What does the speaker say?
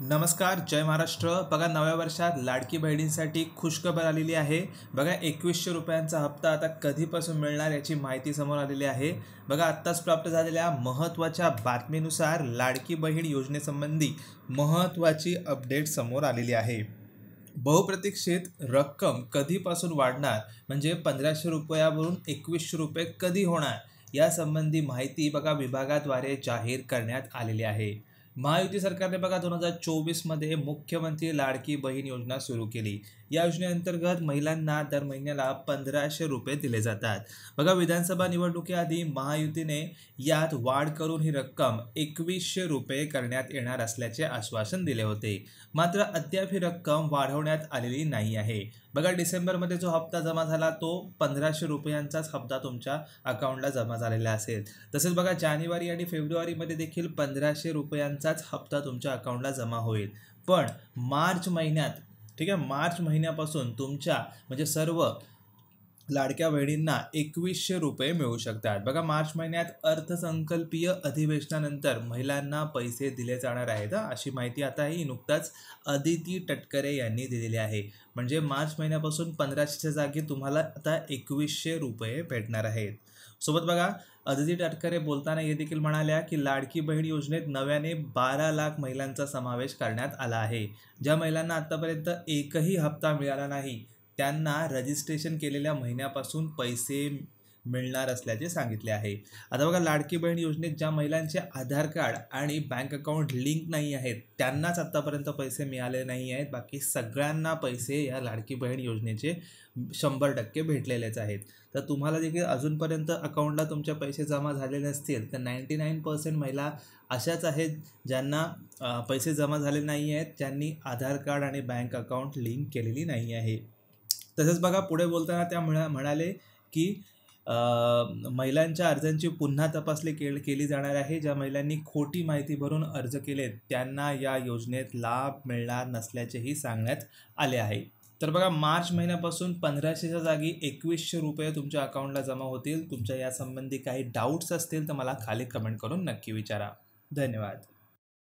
नमस्कार, जय महाराष्ट्र. बघा, नव्या वर्षात लाडकी बहिणींसाठी खुशखबर आलेली आहे. बघा, 2100 रुपयांचा हप्ता आता कधीपासून मिळणार याची माहिती समोर आलेली आहे. बघा, आत्ताच प्राप्त झालेल्या महत्त्वाच्या बातमीनुसार लाडकी बहीण योजनेसंबंधी महत्त्वाची अपडेट समोर आलेली आहे. बहुप्रतीक्षित रक्कम कधीपासून वाढणार, म्हणजे 1500 रुपयावरून 2100 रुपये कधी होणार, यासंबंधी माहिती बघा विभागाद्वारे जाहीर करण्यात आलेली आहे. महायुती सरकारने बघा 2024 मुख्यमंत्री लाडकी बहीण योजना सुरू केली. या योजनेअंतर्गत महिलांना दर महिन्याला 1500 रुपये दिले जातात. बघा, विधानसभा निवडणुकीआधी महायुतीने यात वाढ करून ही रक्कम 2100 रुपये करण्यात येणार असल्याचे आश्वासन दिले होते. मात्र अद्याप ही रक्कम वाढवण्यात आलेली नाही आहे. बघा, डिसेंबरमध्ये जो हप्ता जमा झाला तो 1500 रुपयांचाच हप्ता तुमच्या अकाउंटला जमा झालेला असेल. तसेच बघा, जानेवारी आणि फेब्रुवारीमध्ये देखील 1500 रुपयांचाच हप्ता तुमच्या अकाउंटला जमा होईल. पण मार्च महिन्यात, ठीक आहे, मार्च महिन्यापासून तुमच्या म्हणजे सर्व लाडक्या बहिणींना 2100 रुपये मिळू शकतात. बघा, मार्च महिन्यात अर्थसंकल्पीय अधिवेशनानंतर महिलांना पैसे दिले जाणार आहेत. अशी माहिती आता ही नुकताच अदिती तटकरे यांनी दिलेली आहे. म्हणजे मार्च महिन्यापासून 1500च्या जागी तुम्हाला आता 2100 रुपये भेटणार आहेत. सोबत बघा, अदिती तटकरे बोलताना हे देखील म्हणाल्या की लाडकी बहीण योजनेत नव्याने 12 लाख महिलांचा समावेश करण्यात आला आहे. ज्या महिलांना आतापर्यंत एकही हप्ता मिळाला नाही त्यांना रजिस्ट्रेशन केलेल्या महिन्यापासून पैसे मिळणार असल्याचे सांगितले आहे. आता बघा, लाडकी बहीण योजनेत ज्या महिलांचे आधार कार्ड आणि बँक अकाउंट लिंक नाही आहेत त्यांनाच आत्तापर्यंत पैसे मिळाले नाही आहेत. बाकी सगळ्यांना पैसे या लाडकी बहीण योजनेचे 100% भेटलेलेच आहेत. तर तुम्हाला देखील अजूनपर्यंत अकाउंटला तुमचे पैसे जमा झाले नसतील तर 99% महिला अशाच आहेत ज्यांना पैसे जमा झाले नाही आहेत, ज्यांनी आधार कार्ड आणि बँक अकाउंट लिंक केलेली नाही आहे. तसंच बघा, पुढे बोलताना त्या म्हणाले की महिलांच्या अर्जांची पुन्हा तपासणी केली जाणार आहे. ज्या महिलांनी खोटी माहिती भरून अर्ज केले त्यांना या योजनेत लाभ मिळणार नसल्याचेही सांगण्यात आले आहे. तर बघा, मार्च महिन्यापासून 1500च्या जागी 2100 रुपये तुमच्या अकाउंटला जमा होतील. तुमच्या यासंबंधी काही डाऊट्स असतील तर मला खाली कमेंट करून नक्की विचारा. धन्यवाद.